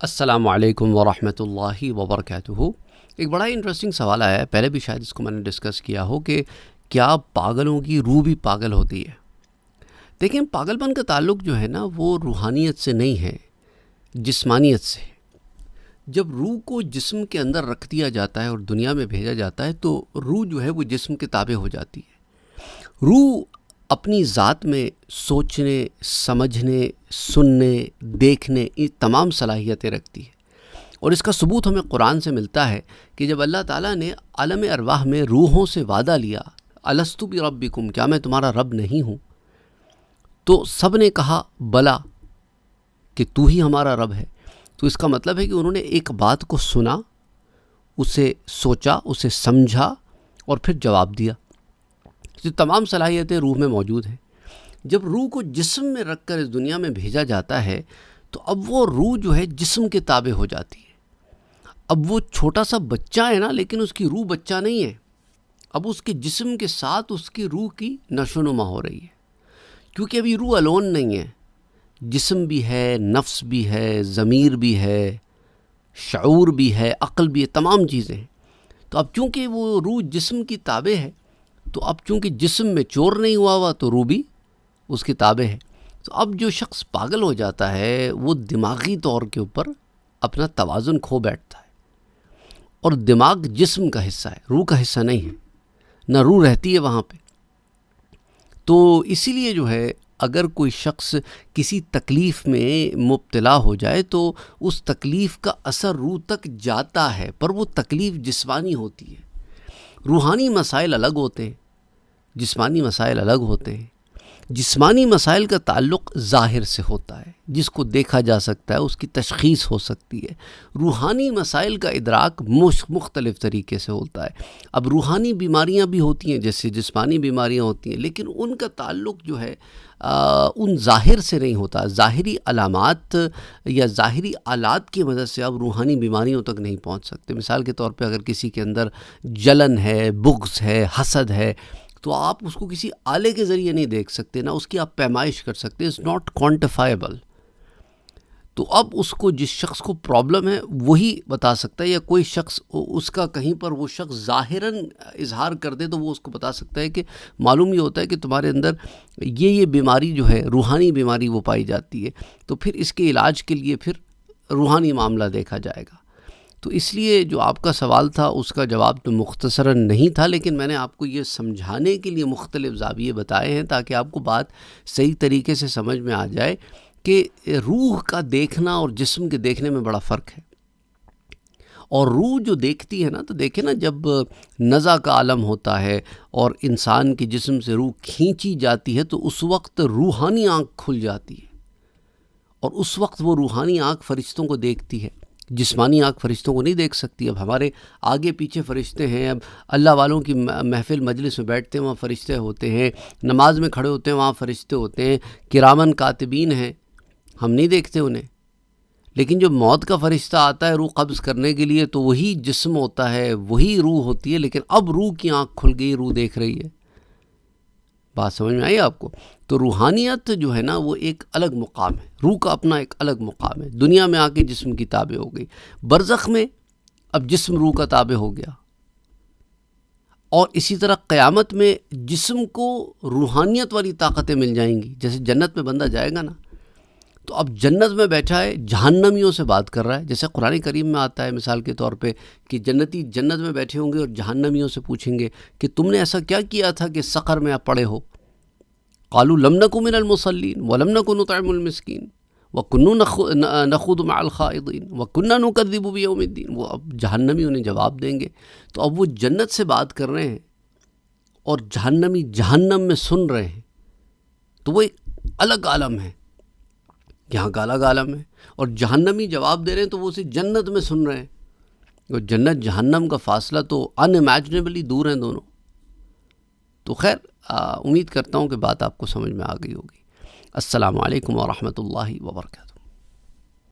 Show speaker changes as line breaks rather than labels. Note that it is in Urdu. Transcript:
السلام علیکم ورحمۃ اللہ وبرکاتہ۔ ایک بڑا انٹرسٹنگ سوال آیا ہے، پہلے بھی شاید اس کو میں نے ڈسکس کیا ہو کہ کیا پاگلوں کی روح بھی پاگل ہوتی ہے؟ دیکھیں، پاگل پن کا تعلق جو ہے نا وہ روحانیت سے نہیں ہے، جسمانیت سے۔ جب روح کو جسم کے اندر رکھ دیا جاتا ہے اور دنیا میں بھیجا جاتا ہے تو روح جو ہے وہ جسم کے تابع ہو جاتی ہے۔ روح اپنی ذات میں سوچنے، سمجھنے، سننے، دیکھنے یہ تمام صلاحیتیں رکھتی ہے، اور اس کا ثبوت ہمیں قرآن سے ملتا ہے کہ جب اللہ تعالیٰ نے عالم ارواح میں روحوں سے وعدہ لیا، الستو بربکم، کیا میں تمہارا رب نہیں ہوں؟ تو سب نے کہا بلا، کہ تو ہی ہمارا رب ہے۔ تو اس کا مطلب ہے کہ انہوں نے ایک بات کو سنا، اسے سوچا، اسے سمجھا اور پھر جواب دیا۔ تو تمام صلاحیتیں روح میں موجود ہیں۔ جب روح کو جسم میں رکھ کر اس دنیا میں بھیجا جاتا ہے تو اب وہ روح جو ہے جسم کے تابع ہو جاتی ہے۔ اب وہ چھوٹا سا بچہ ہے نا، لیکن اس کی روح بچہ نہیں ہے۔ اب اس کے جسم کے ساتھ اس کی روح کی نشو و نما ہو رہی ہے، کیونکہ ابھی روح الون نہیں ہے، جسم بھی ہے، نفس بھی ہے، ضمیر بھی ہے، شعور بھی ہے، عقل بھی ہے، تمام چیزیں ہیں۔ تو اب چونکہ وہ روح جسم کی تابع ہے، تو اب چونکہ جسم میں چور نہیں ہوا تو روح بھی اس کے تابع ہے۔ تو اب جو شخص پاگل ہو جاتا ہے وہ دماغی طور کے اوپر اپنا توازن کھو بیٹھتا ہے، اور دماغ جسم کا حصہ ہے، روح کا حصہ نہیں ہے، نہ روح رہتی ہے وہاں پہ۔ تو اسی لیے جو ہے اگر کوئی شخص کسی تکلیف میں مبتلا ہو جائے تو اس تکلیف کا اثر روح تک جاتا ہے، پر وہ تکلیف جسمانی ہوتی ہے۔ روحانی مسائل الگ ہوتے ہیں، جسمانی مسائل الگ ہوتے ہیں۔ جسمانی مسائل کا تعلق ظاہر سے ہوتا ہے، جس کو دیکھا جا سکتا ہے، اس کی تشخیص ہو سکتی ہے۔ روحانی مسائل کا ادراک مختلف طریقے سے ہوتا ہے۔ اب روحانی بیماریاں بھی ہوتی ہیں جیسے جسمانی بیماریاں ہوتی ہیں، لیکن ان کا تعلق جو ہے ان ظاہر سے نہیں ہوتا۔ ظاہری علامات یا ظاہری آلات کی مدد سے آپ روحانی بیماریوں تک نہیں پہنچ سکتے۔ مثال کے طور پہ اگر کسی کے اندر جلن ہے، بغض ہے، حسد ہے، تو آپ اس کو کسی آلے کے ذریعے نہیں دیکھ سکتے، نہ اس کی آپ پیمائش کر سکتے۔ It's not quantifiable. تو اب اس کو جس شخص کو پرابلم ہے وہی بتا سکتا ہے، یا کوئی شخص اس کا کہیں پر وہ شخص ظاہراً اظہار کر دے تو وہ اس کو بتا سکتا ہے کہ معلوم یہ ہوتا ہے کہ تمہارے اندر یہ بیماری جو ہے روحانی بیماری وہ پائی جاتی ہے، تو پھر اس کے علاج کے لیے پھر روحانی معاملہ دیکھا جائے گا۔ تو اس لیے جو آپ کا سوال تھا اس کا جواب تو مختصراً نہیں تھا، لیکن میں نے آپ کو یہ سمجھانے کے لیے مختلف زاویے بتائے ہیں تاکہ آپ کو بات صحیح طریقے سے سمجھ میں آ جائے کہ روح کا دیکھنا اور جسم کے دیکھنے میں بڑا فرق ہے۔ اور روح جو دیکھتی ہے نا، تو دیکھیں نا، جب نزع کا عالم ہوتا ہے اور انسان کے جسم سے روح کھینچی جاتی ہے تو اس وقت روحانی آنکھ کھل جاتی ہے، اور اس وقت وہ روحانی آنکھ فرشتوں کو دیکھتی ہے، جسمانی آنکھ فرشتوں کو نہیں دیکھ سکتی۔ اب ہمارے آگے پیچھے فرشتے ہیں، اب اللہ والوں کی محفل مجلس میں بیٹھتے ہیں، وہاں فرشتے ہوتے ہیں، نماز میں کھڑے ہوتے ہیں، وہاں فرشتے ہوتے ہیں، کرامن کاتبین ہیں، ہم نہیں دیکھتے انہیں۔ لیکن جو موت کا فرشتہ آتا ہے روح قبض کرنے کے لیے تو وہی جسم ہوتا ہے، وہی روح ہوتی ہے، لیکن اب روح کی آنکھ کھل گئی، روح دیکھ رہی ہے۔ بات سمجھ میں آئی آپ کو؟ تو روحانیت جو ہے نا وہ ایک الگ مقام ہے، روح کا اپنا ایک الگ مقام ہے۔ دنیا میں آ کے جسم کی تابع ہو گئی، برزخ میں اب جسم روح کا تابع ہو گیا، اور اسی طرح قیامت میں جسم کو روحانیت والی طاقتیں مل جائیں گی۔ جیسے جنت میں بندہ جائے گا نا، تو اب جنت میں بیٹھا ہے، جہنمیوں سے بات کر رہا ہے، جیسے قرآن کریم میں آتا ہے مثال کے طور پہ کہ جنتی جنت میں بیٹھے ہوں گے اور جہنمیوں سے پوچھیں گے کہ تم نے ایسا کیا کیا تھا کہ سقر میں آپ پڑے ہو؟ قالوا لم نک من المصلین ولم نک نطعم المسکین وکنا نخوض مع الخائضین وکنا نکذب بیوم الدین۔ وہ اب جہنمی انہیں جواب دیں گے۔ تو اب وہ جنت سے بات کر رہے ہیں اور جہنمی جہنم میں سن رہے ہیں، تو وہ ایک الگ عالم ہے، یہاں کا الگ عالم ہے، اور جہنمی جواب دے رہے ہیں تو وہ اسے جنت میں سن رہے ہیں۔ اور جنت جہنم کا فاصلہ تو ان امیجنیبلی دور ہیں دونوں۔ تو خیر، امید کرتا ہوں کہ بات آپ کو سمجھ میں آ گئی ہوگی۔ السلام علیکم ورحمۃ اللہ وبرکاتہ۔